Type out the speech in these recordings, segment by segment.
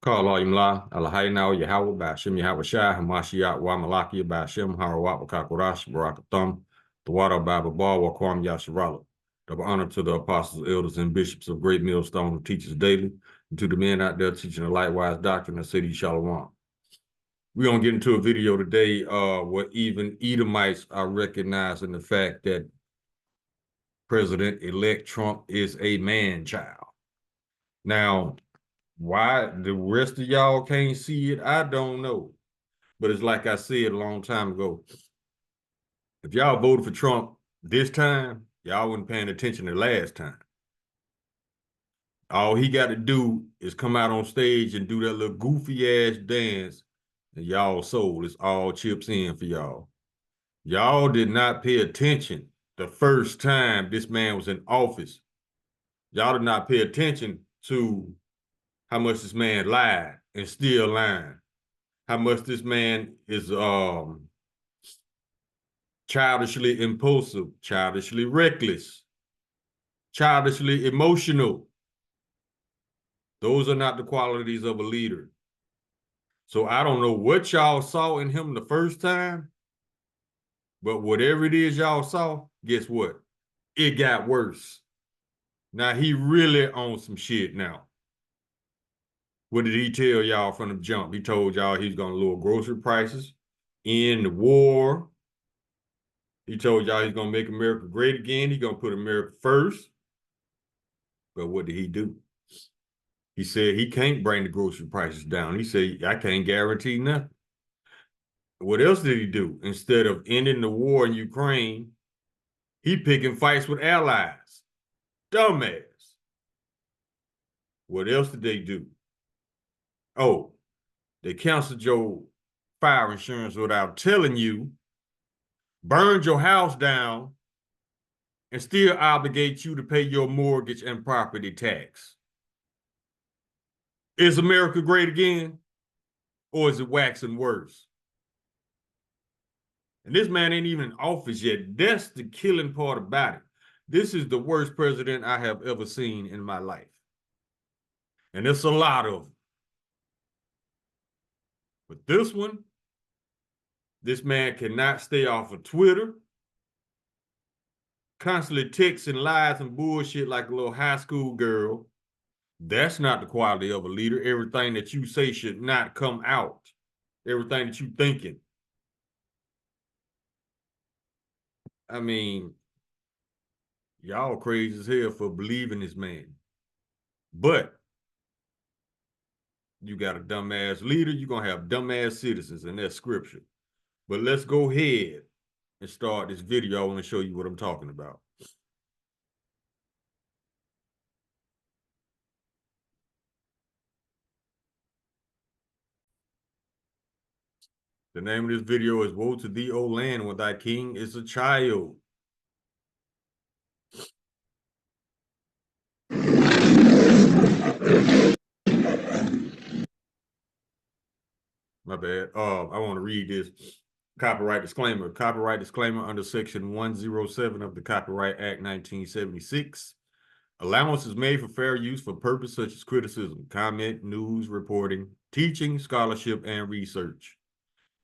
Call Imla, Alahaina, Yahweh, Bashim Yahweh Shai, Hamashiach, Wamalaki, Bashim, Harawat, Kakurash, Barakathum, the water Bible Bar, Wakwam Yasharala. Double honor to the apostles, elders, and bishops of Great Millstone who teach us daily, and to the men out there teaching the lightwise doctrine of City Shalom. We're going to get into a video today where even Edomites are recognizing the fact that President-elect Trump is a man-child. Now, why the rest of y'all can't see it, I don't know. But it's like I said a long time ago. If y'all voted for Trump this time, y'all wasn't paying attention the last time. All he got to do is come out on stage and do that little goofy ass dance, and y'all soul is all chips in for y'all. Y'all did not pay attention the first time this man was in office. Y'all did not pay attention to how much this man lied and still lying. How much this man is childishly impulsive, childishly reckless, childishly emotional. Those are not the qualities of a leader. So I don't know what y'all saw in him the first time, but whatever it is y'all saw, guess what? It got worse. Now he really on some shit now. What did he tell y'all from the jump? He told y'all he's gonna lower grocery prices, end the war. He told y'all he's gonna make America great again. He's gonna put America first. But what did he do? He said he can't bring the grocery prices down. He said, I can't guarantee nothing. What else did he do? Instead of ending the war in Ukraine, he picking fights with allies. Dumbass. What else did they do? Oh, they canceled your fire insurance without telling you, burned your house down, and still obligate you to pay your mortgage and property tax. Is America great again? Or is it waxing worse? And this man ain't even in office yet. That's the killing part about it. This is the worst president I have ever seen in my life. And there's a lot of them. But this one, this man cannot stay off of Twitter. Constantly texting lies and bullshit like a little high school girl. That's not the quality of a leader. Everything that you say should not come out. Everything that you thinking. I mean, y'all crazy as hell for believing this man. But you got a dumbass leader, you're going to have dumbass citizens, and that's scripture. But let's go ahead and start this video. I want to show you what I'm talking about. The name of this video is Woe to Thee, O Land, when thy king is a child. My bad. I want to read this copyright disclaimer. Copyright disclaimer under Section 107 of the Copyright Act 1976. Allowance is made for fair use for purposes such as criticism, comment, news, reporting, teaching, scholarship, and research.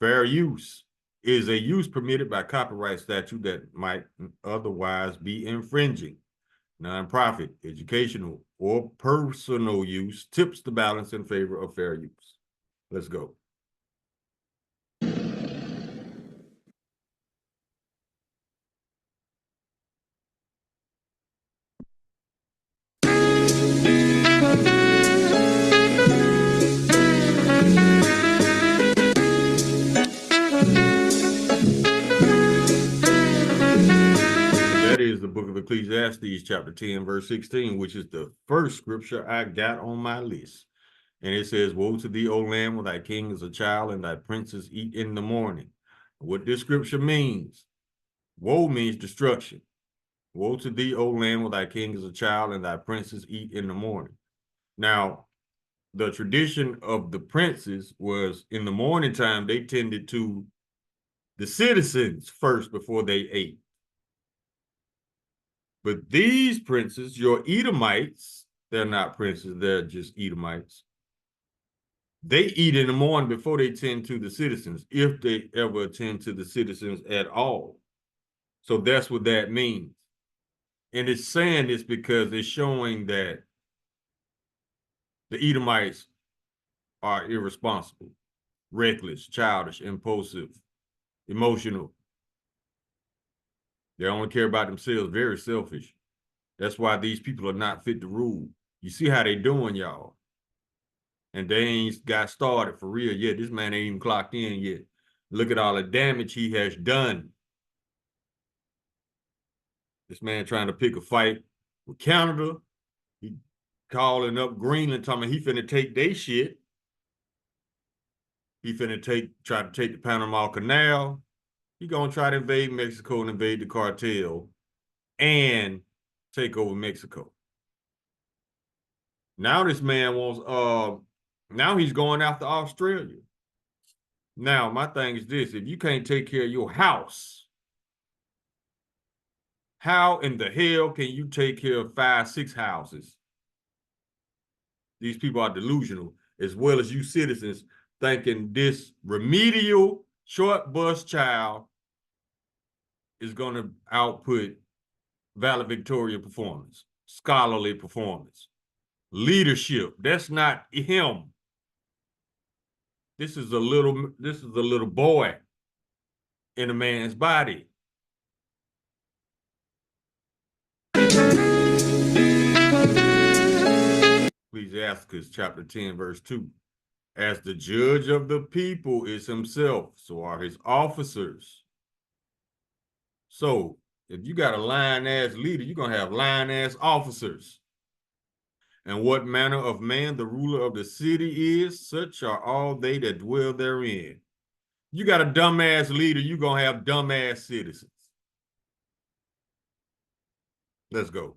Fair use is a use permitted by copyright statute that might otherwise be infringing. Nonprofit, educational, or personal use tips the balance in favor of fair use. Let's go. That is the book of Ecclesiastes, chapter 10, verse 16, which is the first scripture I got on my list. And it says, Woe to thee, O land, when thy king is a child and thy princes eat in the morning. What this scripture means, woe means destruction. Woe to thee, O land, when thy king is a child and thy princes eat in the morning. Now, the tradition of the princes was in the morning time, they tended to the citizens first before they ate. But these princes, your Edomites, they're not princes, they're just Edomites. They eat in the morning before they tend to the citizens, if they ever attend to the citizens at all. So that's what that means. And it's saying this because it's showing that the Edomites are irresponsible, reckless, childish, impulsive, emotional. They only care about themselves, very selfish. That's why these people are not fit to rule. You see how they doing, y'all. And they ain't got started for real yet. This man ain't even clocked in yet. Look at all the damage he has done. This man trying to pick a fight with Canada. He calling up Greenland, talking he finna take their shit. He finna try to take the Panama Canal. He gonna try to invade Mexico and invade the cartel and take over Mexico. Now this man wants, now he's going after Australia. Now, my thing is this, if you can't take care of your house, how in the hell can you take care of 5, 6 houses? These people are delusional, as well as you citizens thinking this remedial short bus child is going to output valedictorian performance, scholarly performance, leadership. That's not him. This is a little boy in a man's body. Ecclesiasticus chapter 10, verse 2. As the judge of the people is himself, so are his officers. So if you got a lying-ass leader, you're going to have lying-ass officers. And what manner of man the ruler of the city is, such are all they that dwell therein. You got a dumbass leader, you're going to have dumbass citizens. Let's go.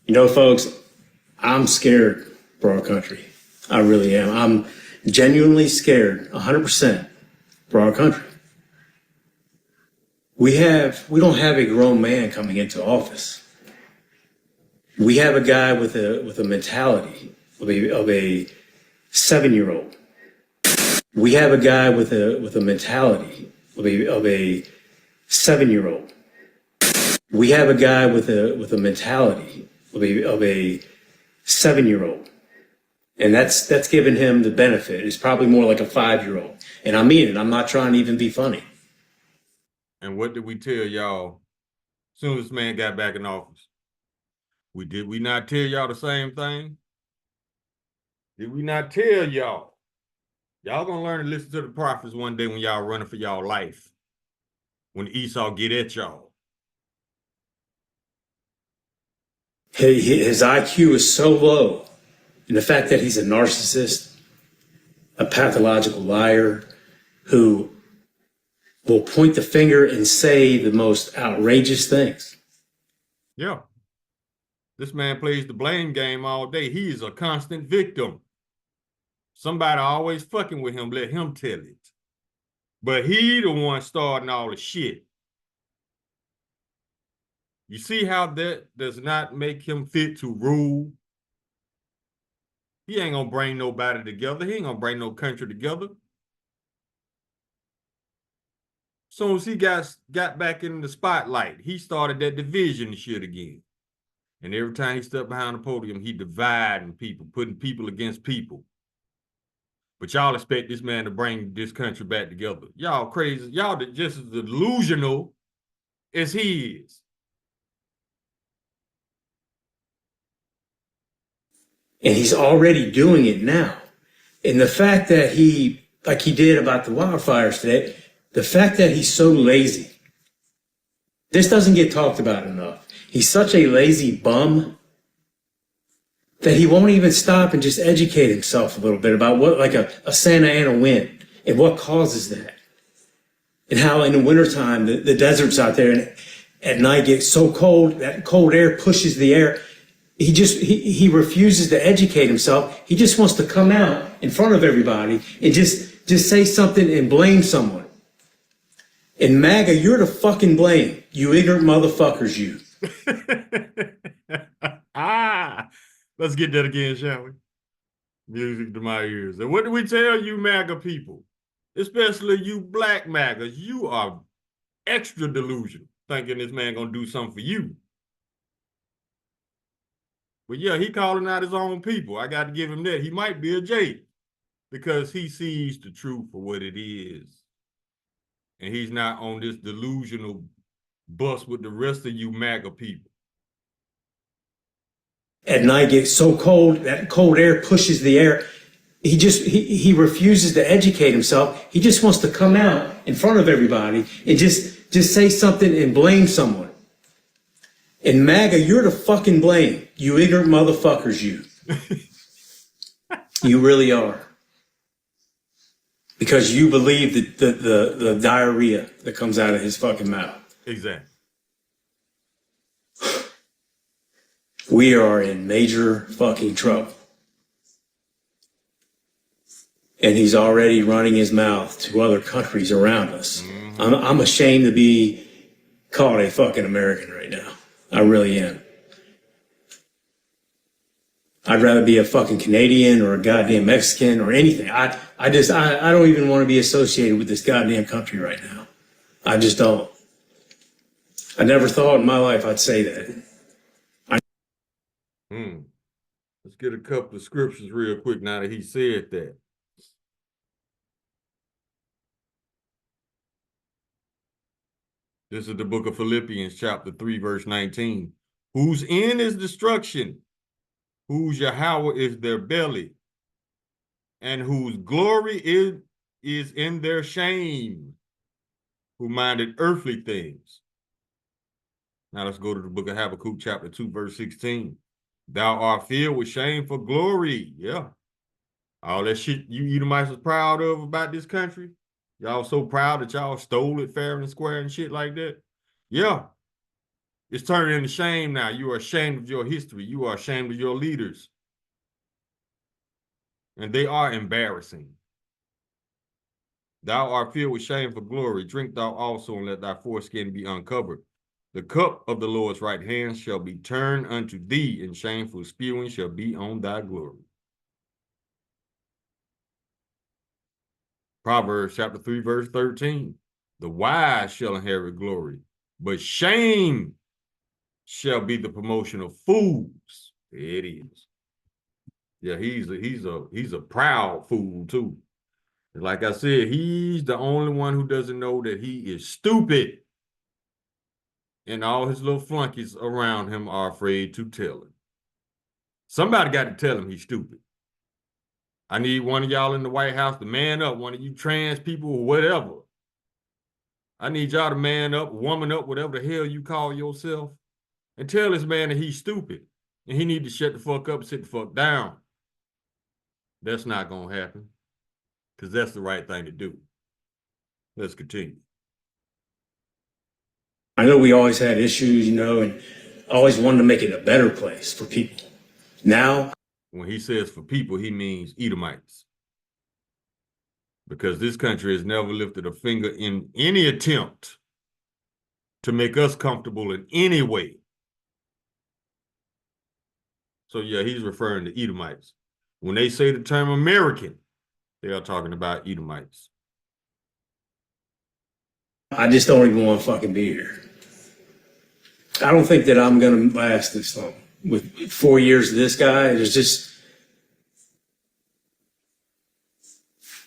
You know, folks, I'm scared for our country. I really am. I'm genuinely scared, 100%, for our country. We don't have a grown man coming into office. We have a guy with a mentality of a 7-year-old. We have a guy with a mentality of a 7-year-old. We have a guy with a mentality of a 7-year-old. And that's given him the benefit. It's probably more like a 5-year-old. And I mean it. I'm not trying to even be funny. And what did we tell y'all as soon as this man got back in office? Did we not tell y'all the same thing? Did we not tell y'all? Y'all gonna learn to listen to the prophets one day when y'all running for y'all life. When Esau get at y'all. His IQ is so low. And the fact that he's a narcissist, a pathological liar, who will point the finger and say the most outrageous things. Yeah. This man plays the blame game all day. He is a constant victim. Somebody always fucking with him, let him tell it. But he the one starting all the shit. You see how that does not make him fit to rule? He ain't gonna bring nobody together. He ain't gonna bring no country together. As soon as he got back in the spotlight, he started that division shit again. And every time he stepped behind the podium, he dividing people, putting people against people. But y'all expect this man to bring this country back together. Y'all crazy. Y'all just as delusional as he is. And he's already doing it now. And the fact that he, like he did about the wildfires today, the fact that he's so lazy, this doesn't get talked about enough. He's such a lazy bum that he won't even stop and just educate himself a little bit about what, like a Santa Ana wind and what causes that. And how in the wintertime, the deserts out there and at night get so cold, that cold air pushes the air. He refuses to educate himself. He just wants to come out in front of everybody and just say something and blame someone. And MAGA, you're to fucking blame. You ignorant motherfuckers, you. Let's get that again, shall we? Music to my ears. And what do we tell you, MAGA people? Especially you black MAGAs, you are extra delusional, thinking this man gonna do something for you. But yeah, he calling out his own people. I got to give him that. He might be a J because he sees the truth for what it is. And he's not on this delusional bus with the rest of you MAGA people. At night gets so cold, that cold air pushes the air. He refuses to educate himself. He just wants to come out in front of everybody and just say something and blame someone. And MAGA, you're to fucking blame. You ignorant motherfuckers, you. You really are. Because you believe the diarrhea that comes out of his fucking mouth. Exactly. We are in major fucking trouble. And he's already running his mouth to other countries around us. Mm-hmm. I'm ashamed to be called a fucking American right now. I really am. I'd rather be a fucking Canadian or a goddamn Mexican or anything. I don't even want to be associated with this goddamn country right now. I just don't. I never thought in my life I'd say that. Let's get a couple of scriptures real quick now that he said that. This is the book of Philippians, chapter 3, verse 19. Whose end is destruction, whose Yahweh is their belly, and whose glory is in their shame, who minded earthly things. Now let's go to the book of Habakkuk, chapter 2, verse 16. Thou art filled with shame for glory. Yeah. All that shit you Edomites was proud of about this country. Y'all so proud that y'all stole it fair and square and shit like that. Yeah. It's turning into shame now. You are ashamed of your history. You are ashamed of your leaders. And they are embarrassing. Thou art filled with shame for glory. Drink thou also, and let thy foreskin be uncovered. The cup of the Lord's right hand shall be turned unto thee, and shameful spewing shall be on thy glory. Proverbs chapter 3, verse 13. The wise shall inherit glory, but shame shall be the promotion of fools. It is. Yeah, he's a proud fool too. Like I said, he's the only one who doesn't know that he is stupid. And all his little flunkies around him are afraid to tell him. Somebody got to tell him he's stupid. I need one of y'all in the White House to man up, one of you trans people or whatever. I need y'all to man up, woman up, whatever the hell you call yourself, and tell this man that he's stupid. And he need to shut the fuck up and sit the fuck down. That's not going to happen. Because that's the right thing to do. Let's continue. I know we always had issues, and always wanted to make it a better place for people. Now, when he says for people, he means Edomites. Because this country has never lifted a finger in any attempt to make us comfortable in any way. So yeah, he's referring to Edomites. When they say the term American, they are talking about Edomites. I just don't even want to fucking be here. I don't think that I'm going to last this long. With 4 years of this guy, there's just...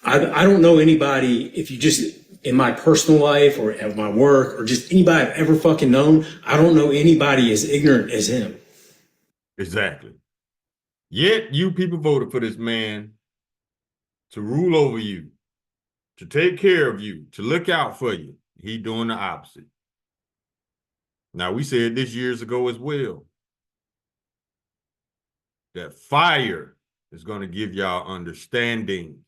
I don't know anybody, if you just, in my personal life or at my work or just anybody I've ever fucking known, I don't know anybody as ignorant as him. Exactly. Yet you people voted for this man to rule over you, to take care of you, to look out for you. He doing the opposite. Now, we said this years ago as well, that fire is going to give y'all understanding.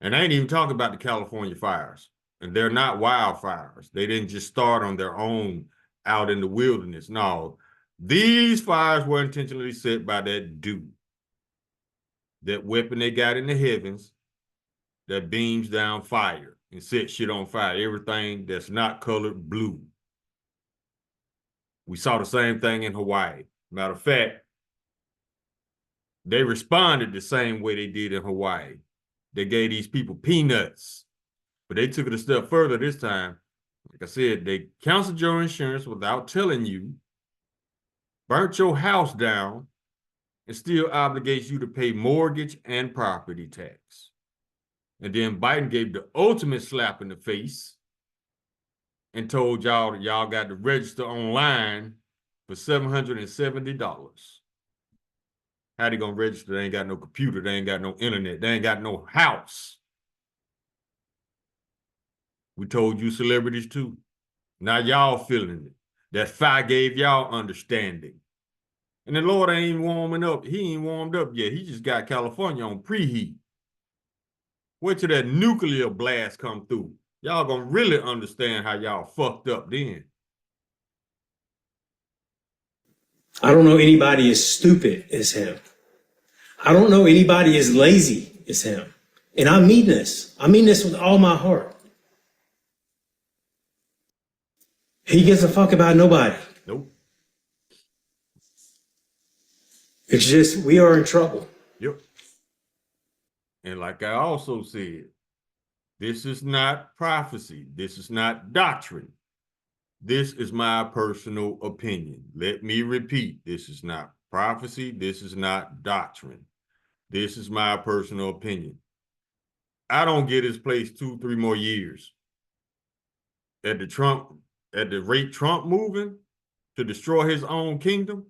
And I ain't even talking about the California fires. And they're not wildfires. They didn't just start on their own out in the wilderness. No, these fires were intentionally set by that dude. That weapon they got in the heavens that beams down fire and sets shit on fire. Everything that's not colored blue. We saw the same thing in Hawaii. Matter of fact, they responded the same way they did in Hawaii. They gave these people peanuts, but they took it a step further this time. Like I said, they canceled your insurance without telling you, burnt your house down, and still obligates you to pay mortgage and property tax. And then Biden gave the ultimate slap in the face and told y'all that y'all got to register online for $770. How they gonna register? They ain't got no computer. They ain't got no internet. They ain't got no house. We told you celebrities too. Now y'all feeling it. That fire gave y'all understanding. And the Lord ain't warming up. He ain't warmed up yet. He just got California on preheat. Wait till that nuclear blast come through. Y'all gonna really understand how y'all fucked up then. I don't know anybody as stupid as him. I don't know anybody as lazy as him. And I mean this. I mean this with all my heart. He gives a fuck about nobody. Nope. It's just, we are in trouble. Yep. And like I also said, this is not prophecy. This is not doctrine. This is my personal opinion. Let me repeat. This is not prophecy. This is not doctrine. This is my personal opinion. I don't get his place 2-3 more years. At the rate Trump moving to destroy his own kingdom,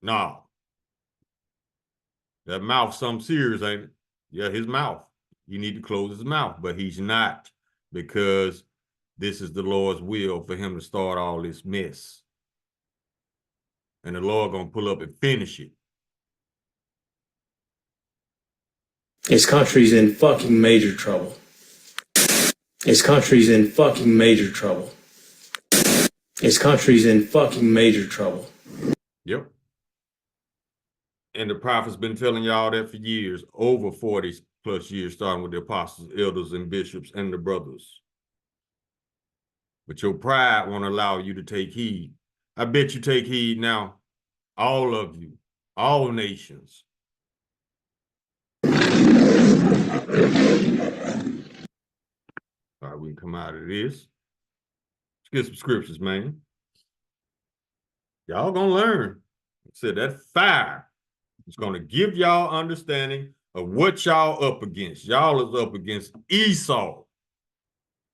nah. That mouth some serious, ain't it? Yeah, his mouth. You need to close his mouth, but he's not, because this is the Lord's will for him to start all this mess. And the Lord gonna pull up and finish it. This country's in fucking major trouble. This country's in fucking major trouble. This country's in fucking major trouble. Yep. And the prophet's been telling y'all that for years, over 40 plus years, starting with the apostles, elders, and bishops, and the brothers. But your pride won't allow you to take heed. I bet you take heed now, all of you, all nations. All right, we can come out of this. Let's get some scriptures, man. Y'all gonna learn. I said that fire is gonna give y'all understanding of what y'all up against. Y'all is up against Esau.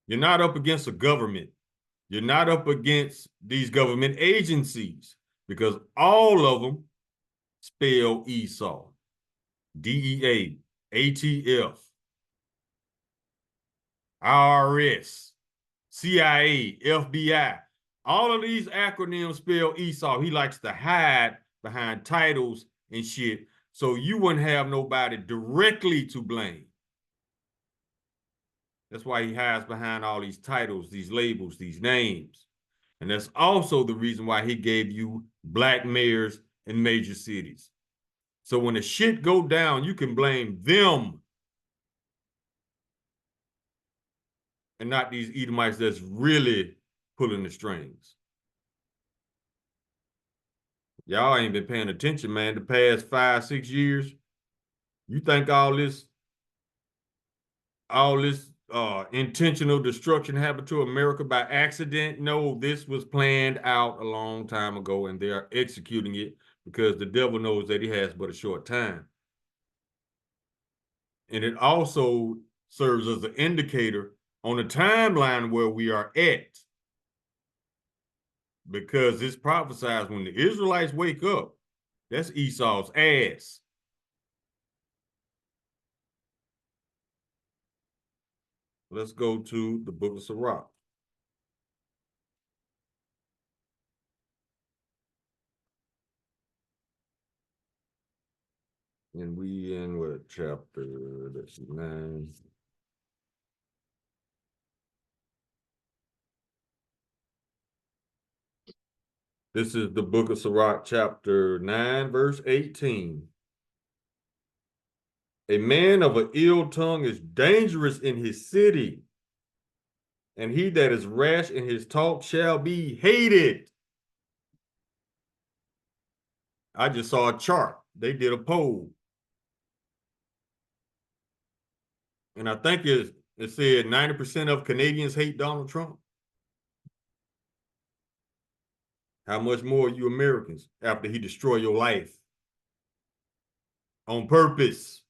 You're not up against a government. You're not up against these government agencies, because all of them spell Esau. DEA, ATF, IRS, CIA, FBI. All of these acronyms spell Esau. He likes to hide behind titles and shit, so you wouldn't have nobody directly to blame. That's why he hides behind all these titles, these labels, these names. And that's also the reason why he gave you black mayors in major cities. So when the shit go down, you can blame them and not these Edomites that's really pulling the strings. Y'all ain't been paying attention, man, the past 5-6 years. You think all this intentional destruction happened to America by accident? No, this was planned out a long time ago, and they are executing it because the devil knows that he has but a short time. And it also serves as an indicator on the timeline where we are at, because this prophesies when the Israelites wake up, that's Esau's ass. Let's go to the book of Sirach. And we in what chapter? Let's see, 9. This is the book of Sirach, chapter 9, verse 18. A man of an ill tongue is dangerous in his city, and he that is rash in his talk shall be hated. I just saw a chart. They did a poll. And I think it said 90% of Canadians hate Donald Trump. How much more you Americans after he destroy your life? On purpose.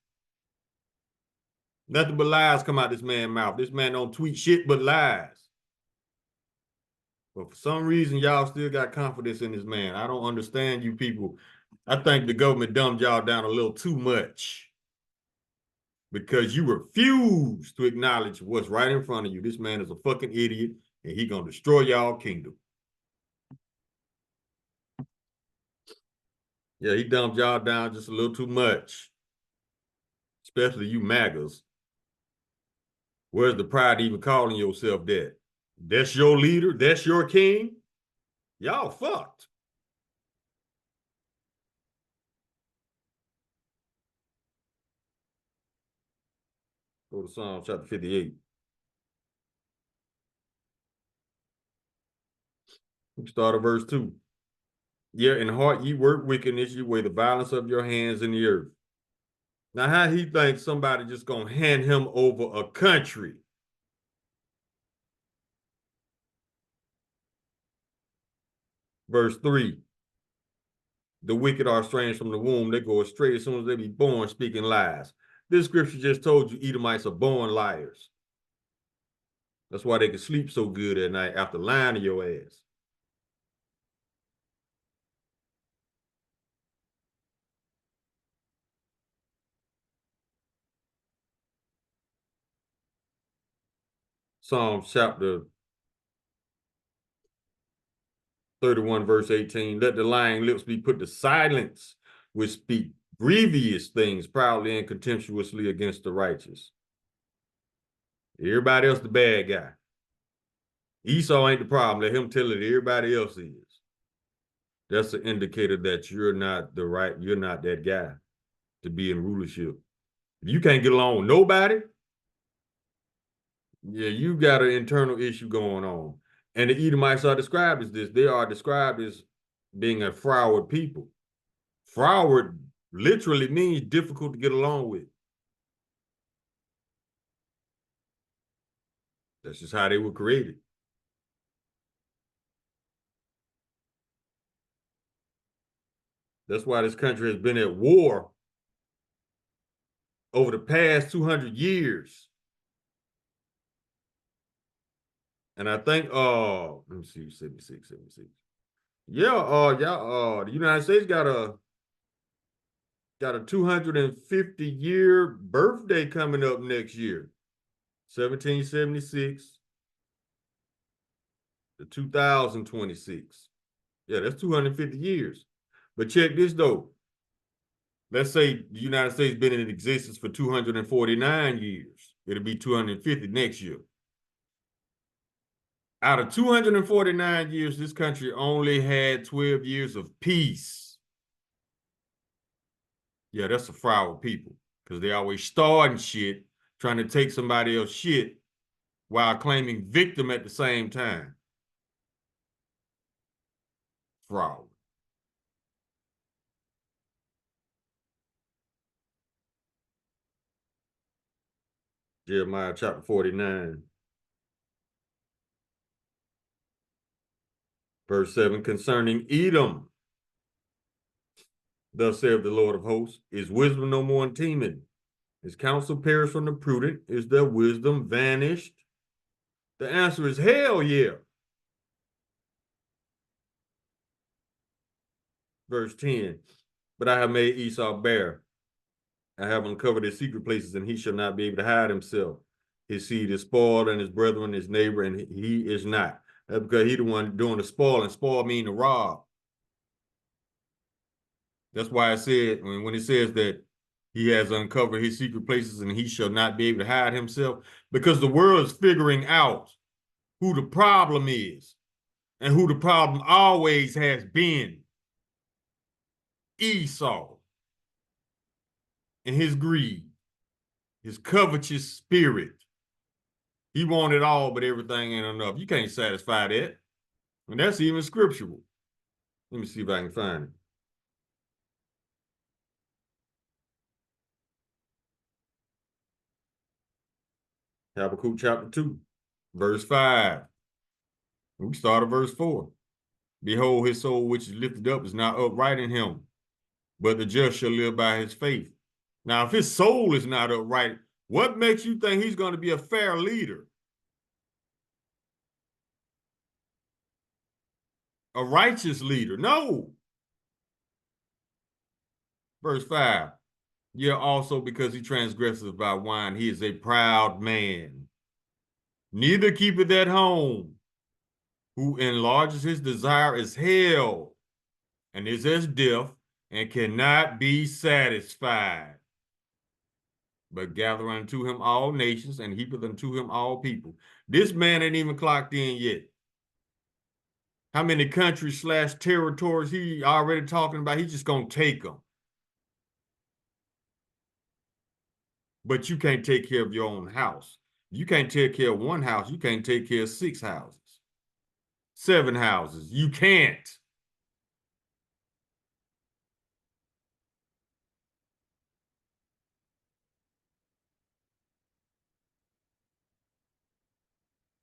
Nothing but lies come out this man's mouth. This man don't tweet shit but lies. But for some reason, y'all still got confidence in this man. I don't understand you people. I think the government dumbed y'all down a little too much because you refuse to acknowledge what's right in front of you. This man is a fucking idiot, and he gonna destroy y'all kingdom. Yeah, he dumped y'all down just a little too much, especially you MAGAs. Where's the pride even calling yourself that? That's your leader? That's your king? Y'all fucked. Go to Psalm chapter 58. We start at verse 2. Yeah, in heart ye work wickedness, you weigh the violence of your hands in the earth. Now, how he thinks somebody just gonna hand him over a country? Verse 3. The wicked are estranged from the womb. They go astray as soon as they be born, speaking lies. This scripture just told you Edomites are born liars. That's why they can sleep so good at night after lying to your ass. Psalm chapter 31, verse 18. Let the lying lips be put to silence, which speak grievous things proudly and contemptuously against the righteous. Everybody else the bad guy. Esau ain't the problem. Let him tell it everybody else is. That's an indicator that you're not that guy to be in rulership. If you can't get along with nobody, yeah, you got an internal issue going on. And the Edomites are described as this. They are described as being a froward people. Froward literally means difficult to get along with. That's just how they were created. That's why this country has been at war over the past 200 years. And I think, let me see, 76. Yeah, the United States got a 250-year birthday coming up next year. 1776 to 2026. Yeah, that's 250 years. But check this though. Let's say the United States been in existence for 249 years. It'll be 250 next year. Out of 249 years, this country only had 12 years of peace. Yeah, that's a froward people because they always starting shit, trying to take somebody else's shit while claiming victim at the same time. Fraud. Jeremiah chapter 49. Verse 7, concerning Edom, thus saith the Lord of hosts, is wisdom no more in Teman? Is counsel perished from the prudent? Is their wisdom vanished? The answer is hell yeah. Verse 10, but I have made Esau bare. I have uncovered his secret places, and he shall not be able to hide himself. His seed is spoiled, and his brethren, his neighbor, and he is not. That's because he the one doing the spoil, and spoil mean to rob. That's why I said, when it says that he has uncovered his secret places and he shall not be able to hide himself, because the world is figuring out who the problem is and who the problem always has been. Esau and his greed, his covetous spirit. He wanted all, but everything ain't enough. You can't satisfy that. And that's even scriptural. Let me see if I can find it. Habakkuk chapter 2, verse 5. We start at verse 4. Behold, his soul which is lifted up is not upright in him, but the just shall live by his faith. Now, if his soul is not upright, what makes you think he's going to be a fair leader? A righteous leader? No. Verse 5. Yea, also because he transgresses by wine, he is a proud man. Neither keepeth at home, who enlarges his desire as hell, and is as death, and cannot be satisfied. But gather unto him all nations, and heapeth unto him all people. This man ain't even clocked in yet. How many countries / territories he already talking about? He's just gonna take them. But you can't take care of your own house. You can't take care of one house. You can't take care of 6 houses, 7 houses. You can't.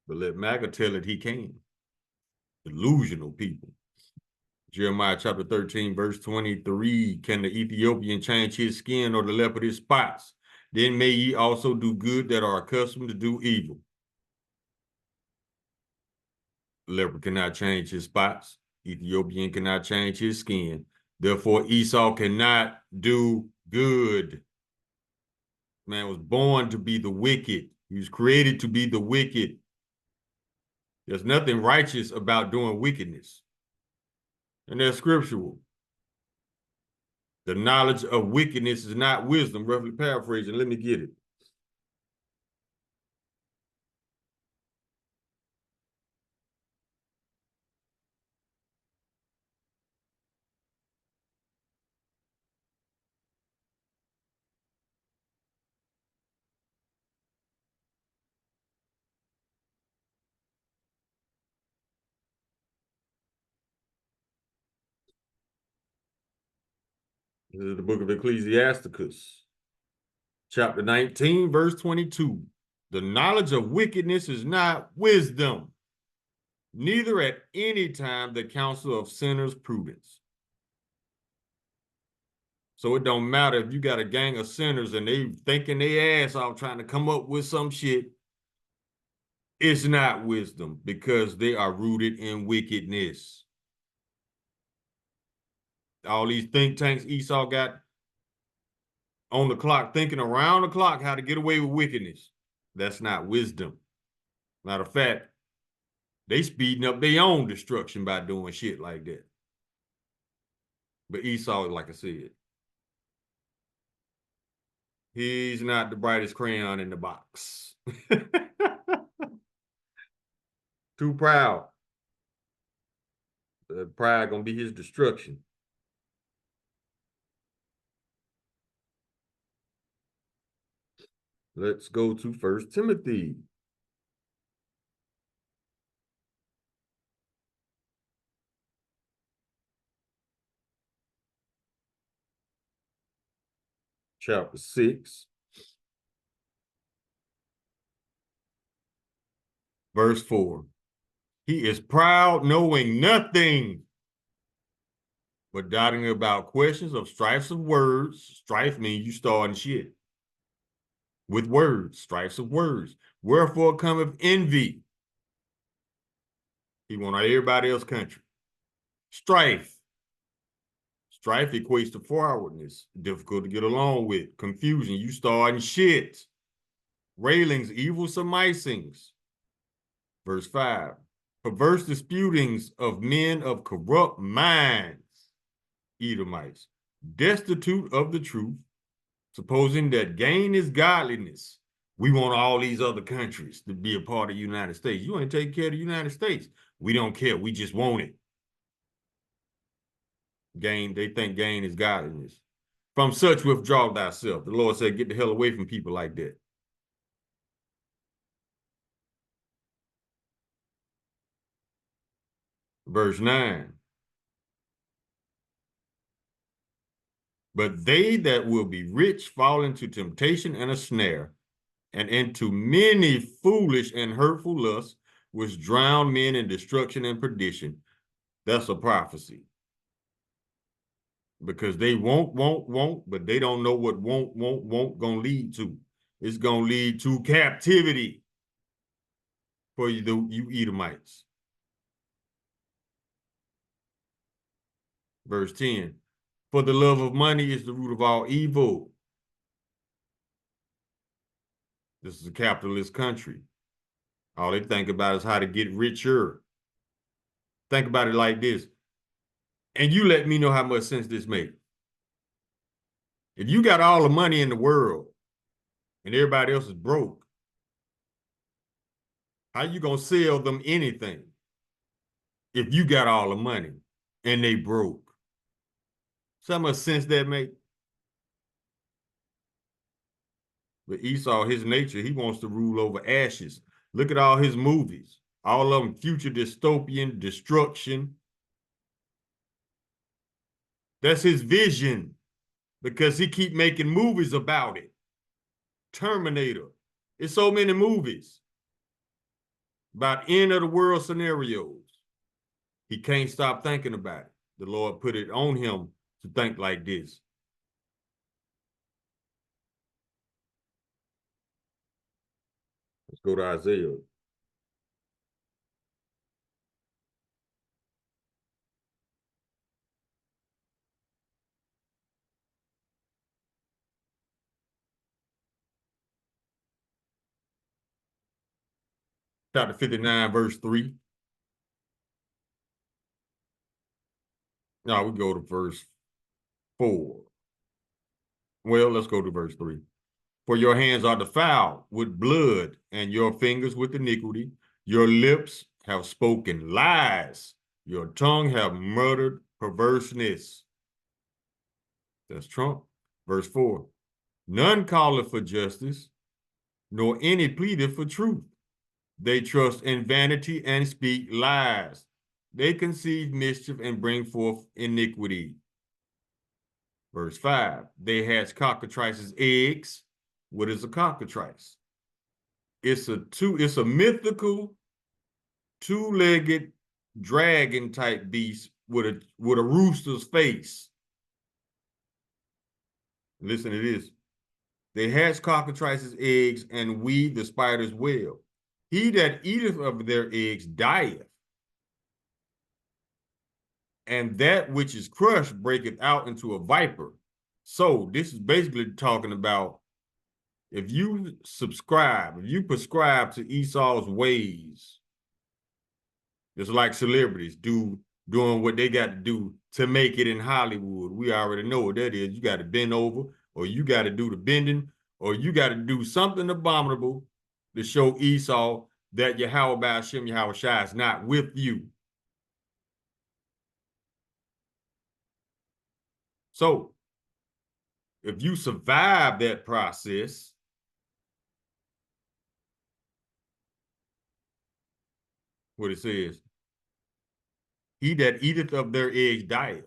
But let MAGA tell it he can. Delusional people. Jeremiah chapter 13, verse 23. Can the Ethiopian change his skin or the leopard his spots? Then may ye also do good that are accustomed to do evil. The leopard cannot change his spots. Ethiopian cannot change his skin. Therefore, Esau cannot do good. Man was born to be the wicked. He was created to be the wicked. There's nothing righteous about doing wickedness. And that's scriptural. The knowledge of wickedness is not wisdom, roughly paraphrasing. Let me get it. This is the book of Ecclesiasticus, chapter 19, verse 22. The knowledge of wickedness is not wisdom, neither at any time the counsel of sinners prudence. So it don't matter if you got a gang of sinners and they thinking they ass off trying to come up with some shit. It's not wisdom because they are rooted in wickedness. All these think tanks Esau got on the clock, thinking around the clock how to get away with wickedness. That's not wisdom. Matter of fact, they speeding up their own destruction by doing shit like that. But Esau, like I said, he's not the brightest crayon in the box. Too proud. Pride gonna be his destruction. Let's go to 1 Timothy. Chapter 6. Verse 4. He is proud, knowing nothing, but doubting about questions of strifes of words. Strife means you starting shit. With words, strifes of words. Wherefore cometh envy. He want everybody else country. Strife. Strife equates to forwardness, difficult to get along with. Confusion, you starting shit. Railings, evil surmisings. Verse 5. Perverse disputings of men of corrupt minds. Edomites. Destitute of the truth, supposing that gain is godliness. We want all these other countries to be a part of the United States. You ain't taking care of the United States. We don't care. We just want it. Gain, they think gain is godliness. From such withdraw thyself. The Lord said, get the hell away from people like that. Verse 9. But they that will be rich fall into temptation and a snare, and into many foolish and hurtful lusts, which drown men in destruction and perdition. That's a prophecy. Because they won't, but they don't know what won't gonna lead to. It's gonna lead to captivity for you Edomites. Verse 10, for the love of money is the root of all evil. This is a capitalist country. All they think about is how to get richer. Think about it like this. And you let me know how much sense this makes. If you got all the money in the world and everybody else is broke, how you gonna sell them anything if you got all the money and they broke? So how much sense that make? But Esau, his nature, he wants to rule over ashes. Look at all his movies. All of them future dystopian destruction. That's his vision because he keep making movies about it. Terminator. It's so many movies about end of the world scenarios. He can't stop thinking about it. The Lord put it on him to think like this. Let's go to Isaiah. Chapter 59, verse 3. Now we go to verse 4. Well, let's go to verse 3. For your hands are defiled with blood, and your fingers with iniquity. Your lips have spoken lies. Your tongue have muttered perverseness. That's Trump. Verse 4. None calleth for justice, nor any pleadeth for truth. They trust in vanity and speak lies. They conceive mischief and bring forth iniquity. Verse 5. They hatch cockatrices' eggs. What is a cockatrice? It's a mythical two-legged dragon type beast with a rooster's face. Listen to this. They hatch cockatrices' eggs and weave the spider's web. He that eateth of their eggs dieth, and that which is crushed breaketh out into a viper. So this is basically talking about if you prescribe to Esau's ways, it's like celebrities doing what they got to do to make it in Hollywood. We already know what that is. You got to bend over, or you got to do the bending, or you got to do something abominable to show Esau that Yahweh Hashem Yahweh Shai is not with you. So, if you survive that process, what it says, he that eateth of their eggs dieth.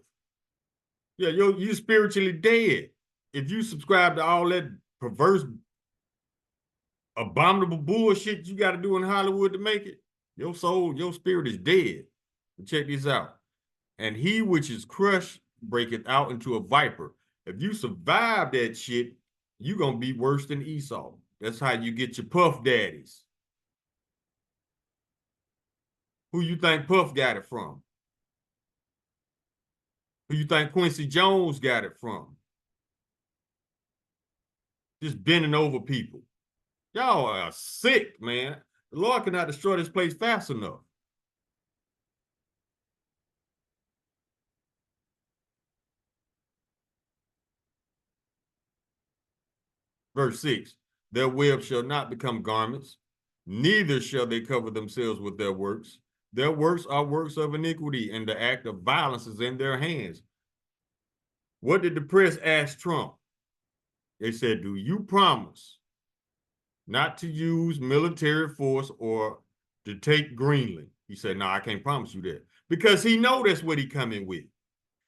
Yeah, you're spiritually dead. If you subscribe to all that perverse, abominable bullshit you got to do in Hollywood to make it, your soul, your spirit is dead. But check this out. And he which is crushed breaketh out into a viper. If you survive that shit, you're going to be worse than Esau. That's how you get your puff daddies. Who you think Puff got it from? Who you think Quincy Jones got it from? Just bending over people. Y'all are sick, man. The Lord cannot destroy this place fast enough. Verse 6, their webs shall not become garments, neither shall they cover themselves with their works. Their works are works of iniquity, and the act of violence is in their hands. What did the press ask Trump? They said, do you promise not to use military force or to take Greenland? He said, no, I can't promise you that. Because he know that's what he coming with.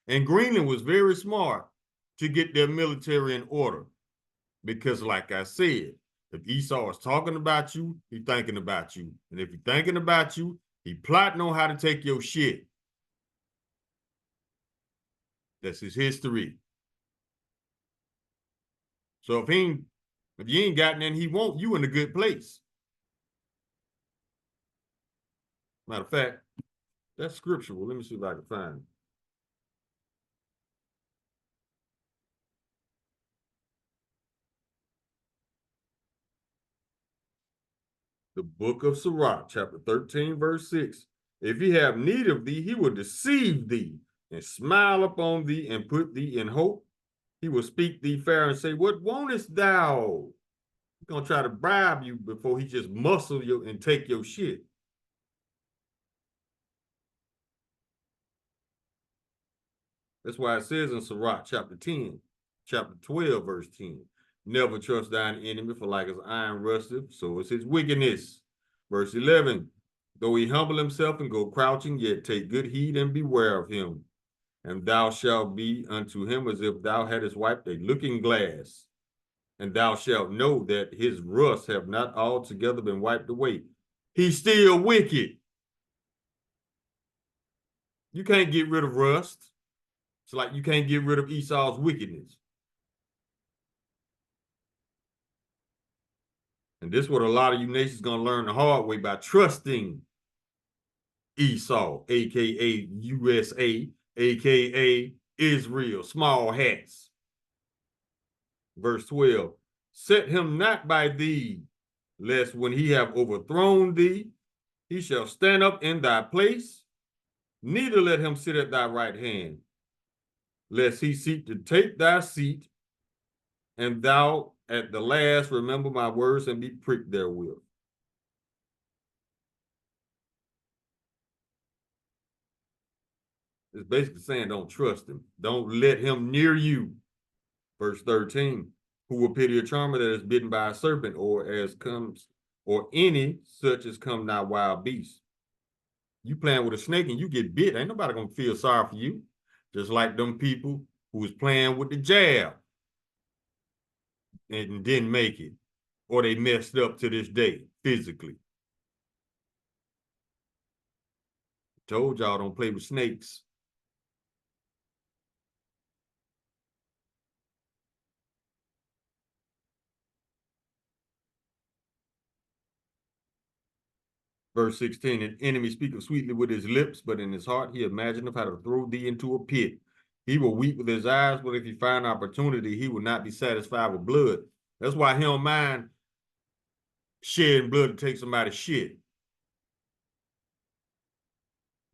And Greenland was very smart to get their military in order. Because like I said, If Esau is talking about you, he thinking about you. And if he thinking about you, he plotting on how to take your shit. That's his history. So if you ain't got nothing he want, you in a good place. Matter of fact, that's scriptural. Let me see if I can find it. The book of Sirach, chapter 13, verse 6. If he have need of thee, he will deceive thee and smile upon thee and put thee in hope. He will speak thee fair and say, what wantest thou? He's going to try to bribe you before he just muscle you and take your shit. That's why it says in Sirach chapter 10, chapter 12, verse 10, never trust thine enemy, for like as iron rusteth, so is his wickedness. Verse 11, though he humble himself and go crouching, yet take good heed and beware of him. And thou shalt be unto him as if thou hadst wiped a looking glass. And thou shalt know that his rust have not altogether been wiped away. He's still wicked. You can't get rid of rust. It's like you can't get rid of Esau's wickedness. And this is what a lot of you nations going to learn the hard way, by trusting Esau, a.k.a. USA, a.k.a. Israel, small hats. Verse 12, set him not by thee, lest when he have overthrown thee, he shall stand up in thy place. Neither let him sit at thy right hand, lest he seek to take thy seat, and thou at the last remember my words and be pricked therewith. It's basically saying don't trust him. Don't let him near you. Verse 13, who will pity a charmer that is bitten by a serpent, or as comes, or any such as come not wild beast. You playing with a snake and you get bit, ain't nobody gonna feel sorry for you. Just like them people who was playing with the jab and didn't make it, or they messed up to this day physically. Told y'all don't play with snakes. Verse 16, an enemy speaketh sweetly with his lips, but in his heart he imagineth how to throw thee into a pit. He will weep with his eyes, but if he find opportunity, he will not be satisfied with blood. That's why he don't mind shedding blood to take somebody's shit.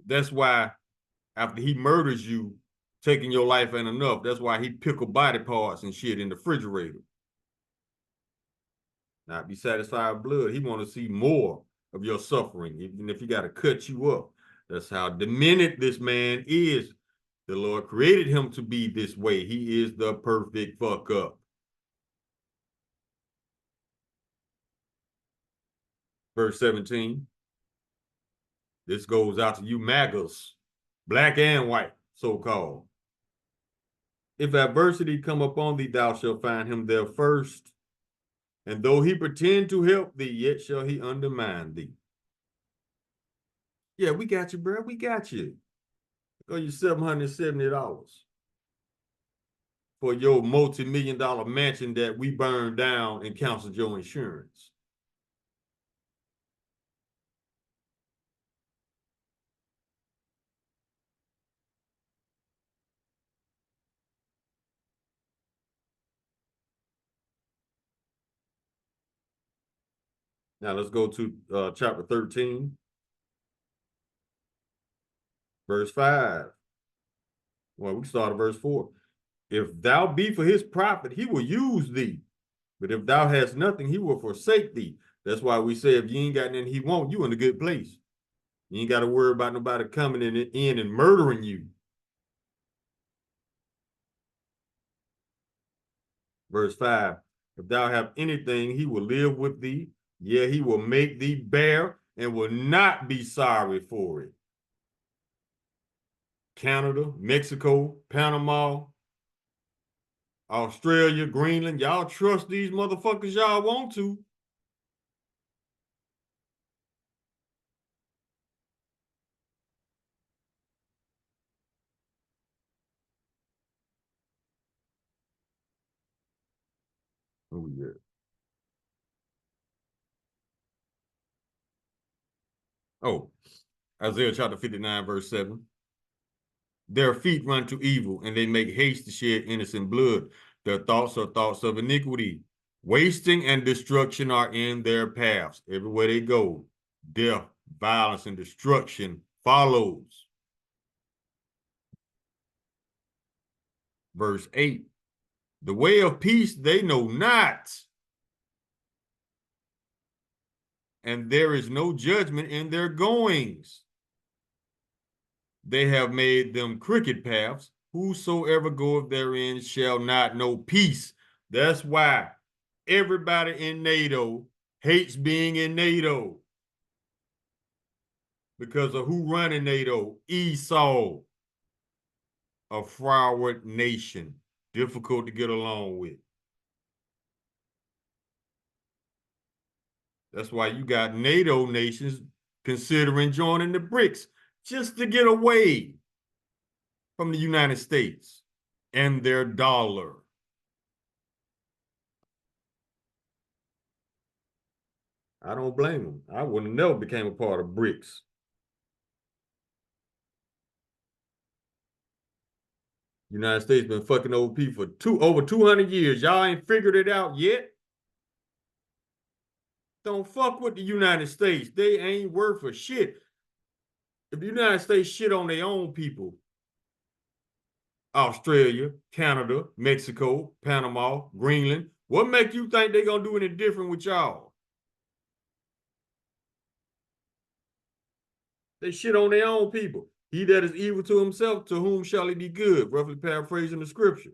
That's why after he murders you, taking your life ain't enough. That's why he pickle body parts and shit in the refrigerator. Not be satisfied with blood. He want to see more of your suffering, even if he got to cut you up. That's how demented this man is. The Lord created him to be this way. He is the perfect fuck up. Verse 17. This goes out to you MAGAs, black and white, so-called. If adversity come upon thee, thou shalt find him there first. And though he pretend to help thee, yet shall he undermine thee. Yeah, we got you, bro. We got you. Go you $770 for your multi-million-dollar mansion that we burned down and canceled your insurance. Now let's go to chapter 13, verse 5. Well, we start at verse 4. If thou be for his profit, he will use thee. But if thou hast nothing, he will forsake thee. That's why we say if you ain't got nothing he want, you in a good place. You ain't got to worry about nobody coming in and murdering you. Verse 5, if thou have anything, he will live with thee. Yeah, he will make thee bear and will not be sorry for it. Canada, Mexico, Panama, Australia, Greenland, y'all trust these motherfuckers y'all want to. Oh, yeah. Oh, Isaiah chapter 59, verse 7. Their feet run to evil, and they make haste to shed innocent blood. Their thoughts are thoughts of iniquity. Wasting and destruction are in their paths. Everywhere they go, death, violence, and destruction follows. Verse 8. The way of peace they know not, and there is no judgment in their goings. They have made them crooked paths. Whosoever goeth therein shall not know peace. That's why everybody in NATO hates being in NATO, because of who running NATO. Esau, a froward nation, difficult to get along with. That's why you got NATO nations considering joining the BRICS just to get away from the United States and their dollar. I don't blame them. I would have never became a part of BRICS. United States been fucking OP for over 200 years. Y'all ain't figured it out yet. Don't fuck with the United States. They ain't worth a shit. If the United States shit on their own people, Australia, Canada, Mexico, Panama, Greenland, what make you think they gonna do any different with y'all? They shit on their own people. He that is evil to himself, to whom shall he be good? Roughly paraphrasing the scripture.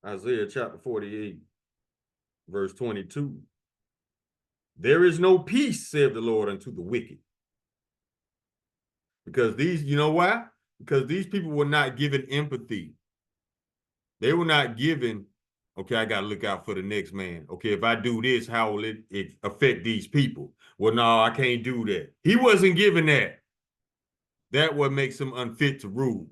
Isaiah chapter 48, verse 22. There is no peace, saith the Lord, unto the wicked. Because these, you know why? Because these people were not given empathy. They were not given, okay, I got to look out for the next man. Okay, if I do this, how will it affect these people? Well, no, I can't do that. He wasn't given that. That what makes him unfit to rule.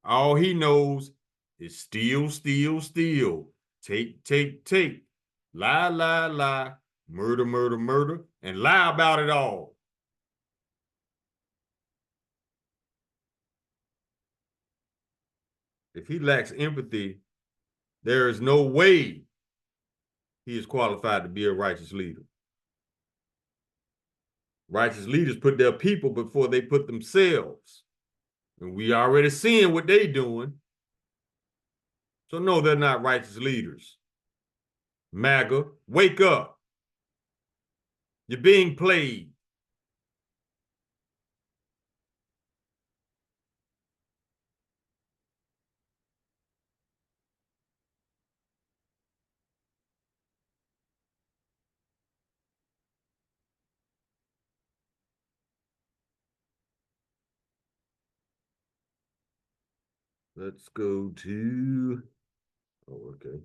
All he knows is steal, steal, steal, take, take, take, lie, lie, lie, murder, murder, murder, and lie about it all. If he lacks empathy, there is no way he is qualified to be a righteous leader. Righteous leaders put their people before they put themselves. And we already seeing what they doing. So no, they're not righteous leaders. MAGA, wake up. You're being played. Let's go to, oh, okay.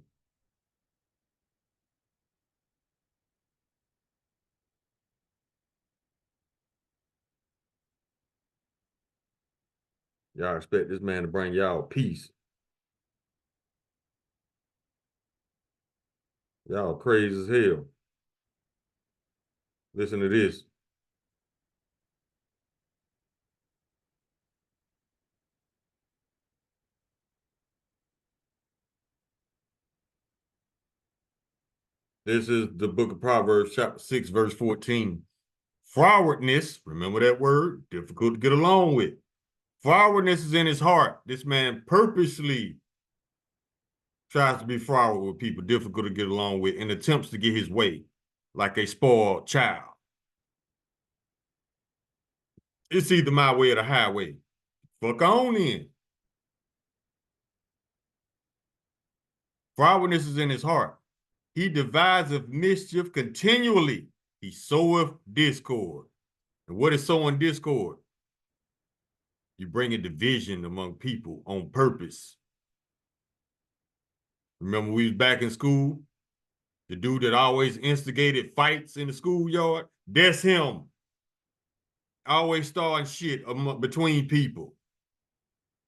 Y'all expect this man to bring y'all peace. Y'all crazy as hell. Listen to this. This is the book of Proverbs, chapter 6, verse 14. Frowardness, remember that word? Difficult to get along with. Frowardness is in his heart. This man purposely tries to be froward with people, difficult to get along with, and attempts to get his way like a spoiled child. It's either my way or the highway. Fuck on in. Frowardness is in his heart. He deviseth mischief continually. He soweth discord. And what is sowing discord? You bring a division among people on purpose. Remember we was back in school? The dude that always instigated fights in the schoolyard, that's him. Always starting shit between people.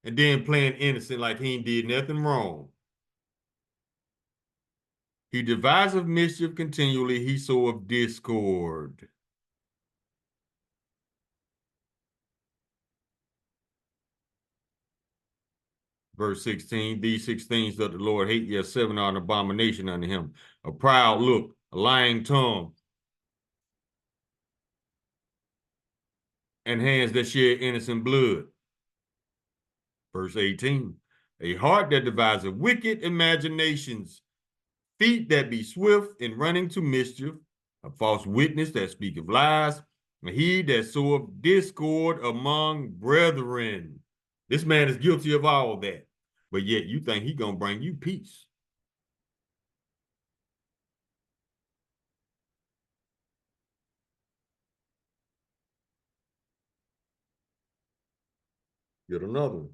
And then playing innocent like he ain't did nothing wrong. He deviseth mischief continually, he soweth discord. Verse 16, these 6 things doth the Lord hate, yet 7 are an abomination unto him. A proud look, a lying tongue, and hands that shed innocent blood. Verse 18, a heart that deviseth wicked imaginations, feet that be swift in running to mischief, a false witness that speaketh lies, and he that soweth discord among brethren. This man is guilty of all that, but yet you think he gonna bring you peace. Get another one.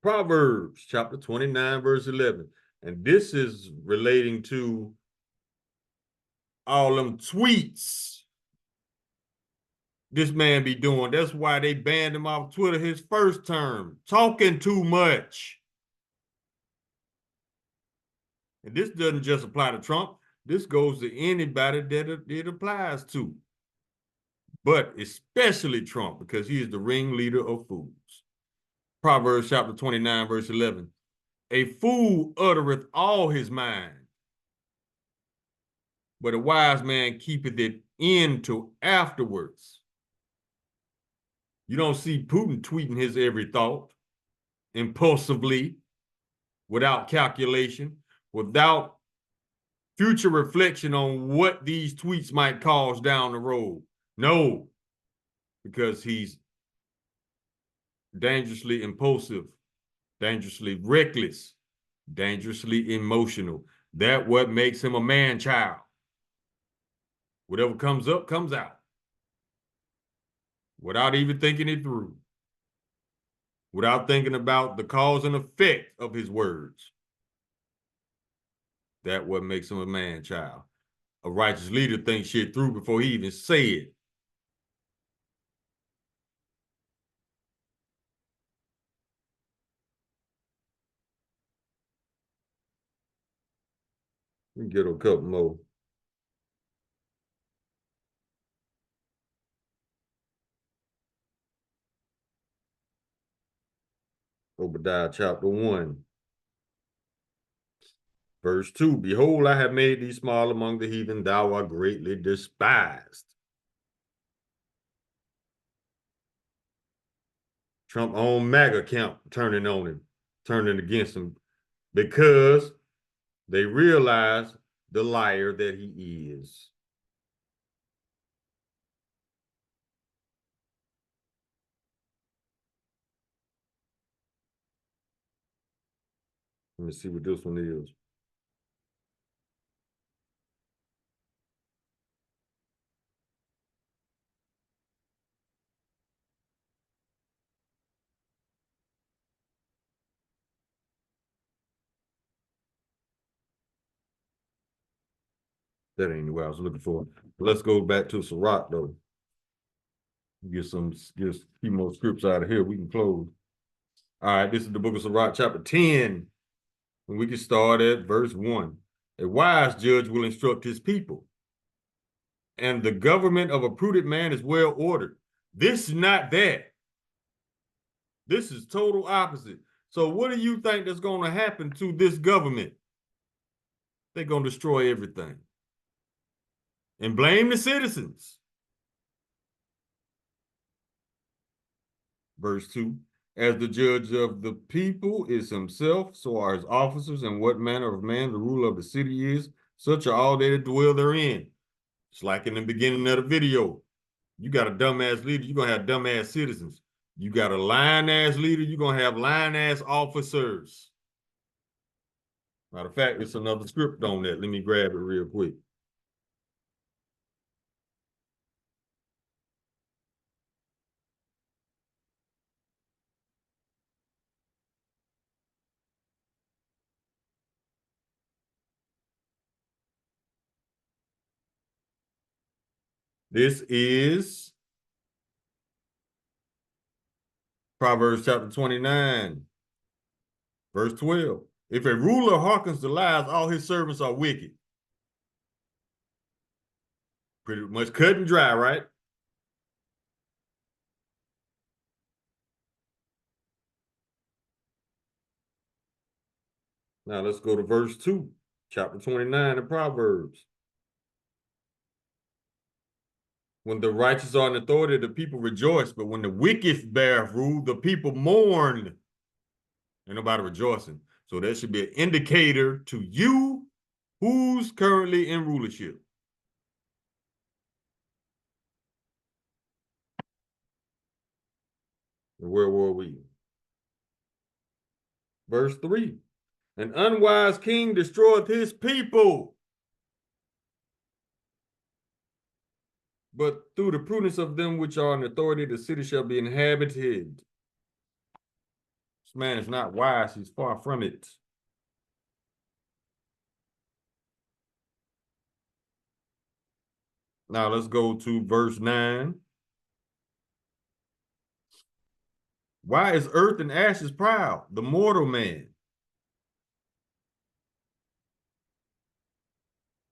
Proverbs chapter 29, verse 11. And this is relating to all them tweets this man be doing. That's why they banned him off Twitter his first term. Talking too much. And this doesn't just apply to Trump. This goes to anybody that it applies to. But especially Trump, because he is the ringleader of fools. Proverbs chapter 29, verse 11. A fool uttereth all his mind, but a wise man keepeth it in till afterwards. You don't see Putin tweeting his every thought impulsively, without calculation, without future reflection on what these tweets might cause down the road. No, because he's dangerously impulsive, dangerously reckless, dangerously emotional. That's what makes him a man child. Whatever comes up, comes out. Without even thinking it through. Without thinking about the cause and effect of his words. That's what makes him a man child. A righteous leader thinks shit through before he even say it. We can get a couple more. Obadiah chapter 1. Verse 2, behold, I have made thee small among the heathen, thou art greatly despised. Trump own MAGA account turning on him, turning against him, because they realize the liar that he is. Let me see what this one is. That ain't what I was looking for. Let's go back to Sirach, though. Get a few more scripts out of here. We can close. All right, this is the book of Sirach, chapter 10. And we can start at verse 1. A wise judge will instruct his people, and the government of a prudent man is well ordered. This is not that. This is total opposite. So what do you think that's going to happen to this government? They're going to destroy everything and blame the citizens. Verse 2, as the judge of the people is himself, so are his officers, and what manner of man the ruler of the city is, such are all they that dwell therein. It's like in the beginning of the video. You got a dumbass leader, you're going to have dumbass citizens. You got a lying-ass leader, you're going to have lying-ass officers. Matter of fact, it's another script on that. Let me grab it real quick. This is Proverbs chapter 29, verse 12. If a ruler hearkens to lies, all his servants are wicked. Pretty much cut and dry, right? Now let's go to verse 2, chapter 29 of Proverbs. When the righteous are in authority, the people rejoice, but when the wicked bear rule, the people mourn. Ain't nobody rejoicing. So that should be an indicator to you who's currently in rulership. Where were we? Verse 3. An unwise king destroyeth his people, but through the prudence of them which are in authority, the city shall be inhabited. This man is not wise, he's far from it. Now let's go to verse 9. Why is earth and ashes proud, the mortal man?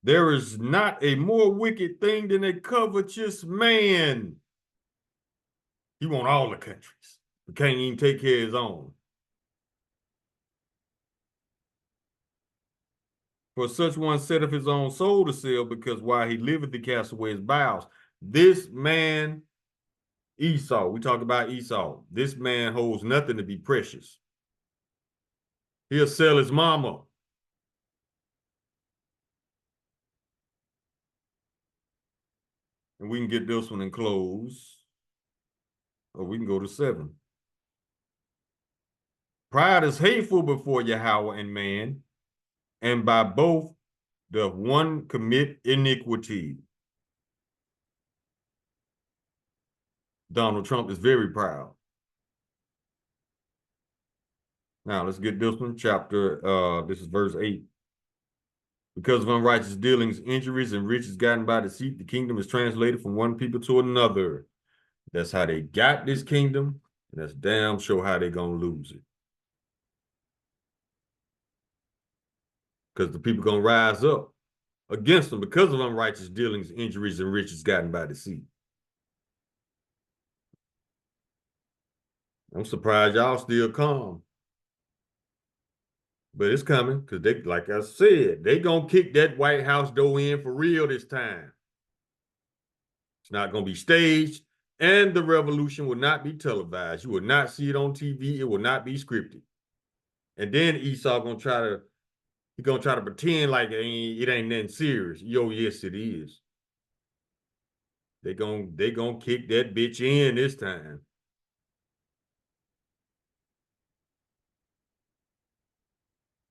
There is not a more wicked thing than a covetous man. He want all the countries, but can't even take care of his own. For such one setteth his own soul to sell, because while he liveth, he cast away his bowels. This man, Esau, we talk about Esau. This man holds nothing to be precious. He'll sell his mama. And we can get this one and close. Or we can go to 7. Pride is hateful before Yahweh and man, and by both doth one commit iniquity. Donald Trump is very proud. Now let's get this one, this is verse 8. Because of unrighteous dealings, injuries, and riches gotten by deceit, the kingdom is translated from one people to another. That's how they got this kingdom, and that's damn sure how they're gonna lose it. Because the people gonna rise up against them because of unrighteous dealings, injuries, and riches gotten by deceit. I'm surprised y'all still calm. But it's coming, because they, like I said, they gonna kick that White House door in for real this time. It's not gonna be staged, and the revolution will not be televised. You will not see it on TV. It will not be scripted. And then Esau gonna try to pretend like it ain't nothing serious. Yo, yes, it is. They gonna kick that bitch in this time.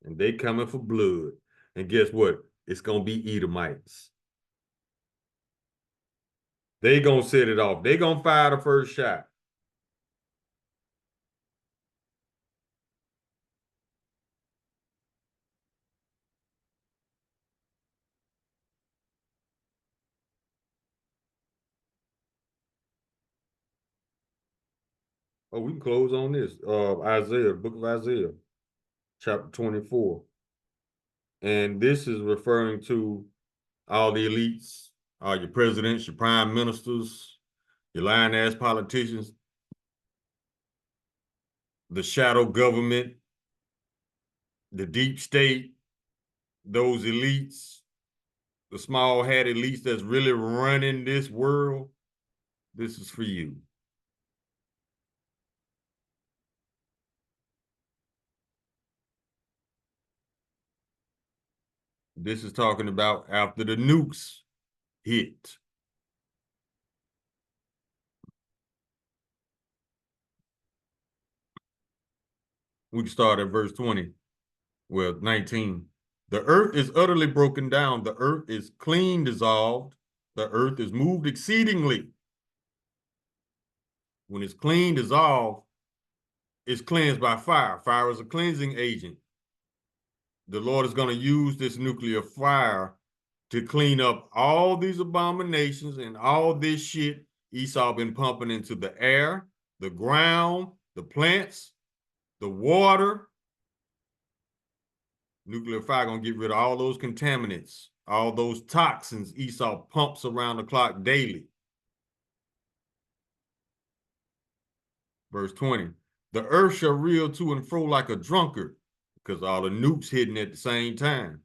And they coming for blood. And guess what? It's gonna be Edomites. They gonna set it off. They gonna fire the first shot. Oh, we can close on this. Isaiah, book of Isaiah, chapter 24. And this is referring to all the elites, all your presidents, your prime ministers, your lying ass politicians, the shadow government, the deep state, those elites, the small hat elites that's really running this world. This is for you. This is talking about after the nukes hit. We can start at verse 20. Well, 19. The earth is utterly broken down. The earth is clean dissolved. The earth is moved exceedingly. When it's clean dissolved, it's cleansed by fire. Fire is a cleansing agent. The Lord is going to use this nuclear fire to clean up all these abominations and all this shit Esau been pumping into the air, the ground, the plants, the water. Nuclear fire gonna get rid of all those contaminants, all those toxins Esau pumps around the clock daily. Verse 20, the earth shall reel to and fro like a drunkard, because all the nukes hitting at the same time,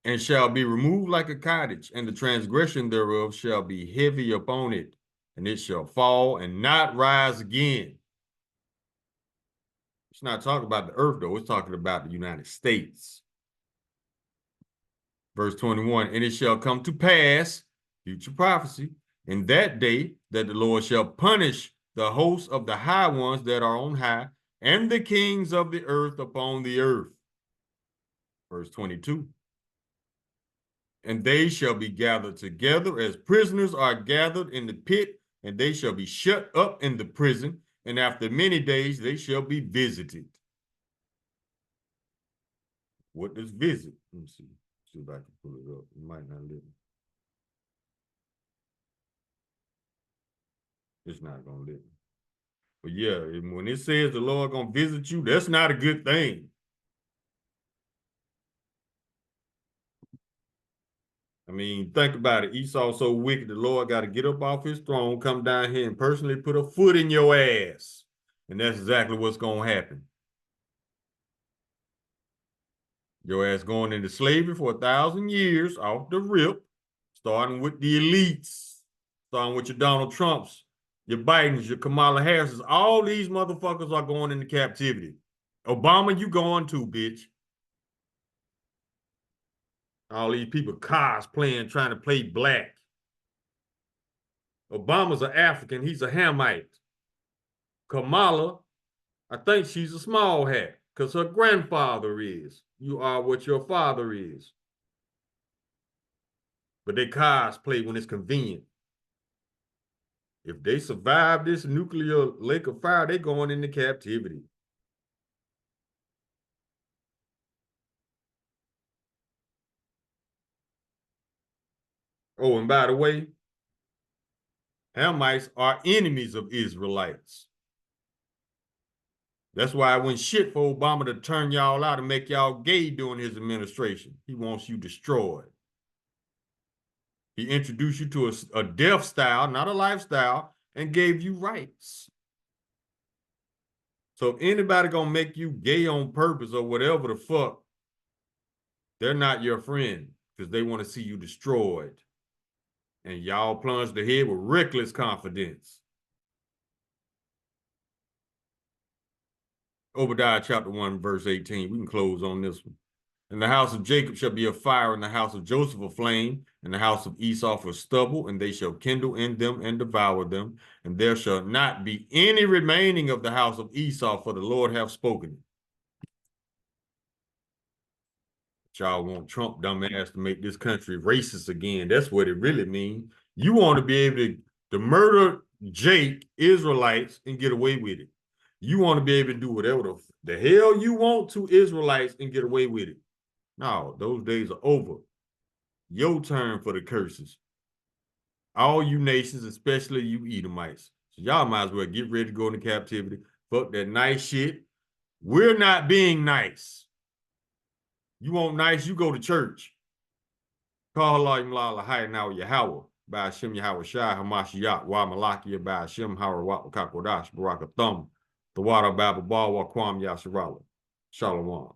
and shall be removed like a cottage, and the transgression thereof shall be heavy upon it, and it shall fall and not rise again. It's not talking about the earth, though. It's talking about the United States. Verse 21, and it shall come to pass, future prophecy, in that day that the Lord shall punish the hosts of the high ones that are on high, and the kings of the earth upon the earth. Verse 22, and they shall be gathered together as prisoners are gathered in the pit, and they shall be shut up in the prison, and after many days they shall be visited. What does visit? Let me see. See if I can pull it up. It might not let me. It's not gonna let me. But yeah, when it says the Lord gonna visit you, that's not a good thing. I mean, think about it. Esau's so wicked, the Lord got to get up off his throne, come down here and personally put a foot in your ass. And that's exactly what's going to happen. Your ass going into slavery for 1,000 years off the rip, starting with the elites, starting with your Donald Trumps, your Bidens, your Kamala Harrises. All these motherfuckers are going into captivity. Obama, you going too, bitch. All these people cosplaying, trying to play black. Obama's an African. He's a Hamite. Kamala, I think she's a small hat because her grandfather is. You are what your father is. But they cosplay when it's convenient. If they survive this nuclear lake of fire, they're going into captivity. Oh, and by the way, Hamites are enemies of Israelites. That's why it went shit for Obama to turn y'all out and make y'all gay during his administration. He wants you destroyed. He introduced you to a death style, not a lifestyle, and gave you rights. So if anybody gonna make you gay on purpose or whatever the fuck, they're not your friend because they want to see you destroyed. And y'all plunged ahead with reckless confidence. Obadiah chapter 1, verse 18. We can close on this one. And the house of Jacob shall be a fire, and the house of Joseph a flame, and the house of Esau for stubble, and they shall kindle in them and devour them. And there shall not be any remaining of the house of Esau, for the Lord hath spoken it. Y'all want Trump dumbass to make this country racist again. That's what it really means. You want to be able to murder Jake, Israelites, and get away with it. You want to be able to do whatever the hell you want to Israelites and get away with it. No, those days are over. Your turn for the curses. All you nations, especially you Edomites. So y'all might as well get ready to go into captivity. Fuck that nice shit. We're not being nice. You want nice, you go to church. Call Allah Imlala Hay now Yahweh. By Hashem Yahweh Shai Hamashiach Wa Malakia by Hashem Harawat Kakodash Baraka Thumb. The water Baba Bawa Kwam Yasharala. Shalom.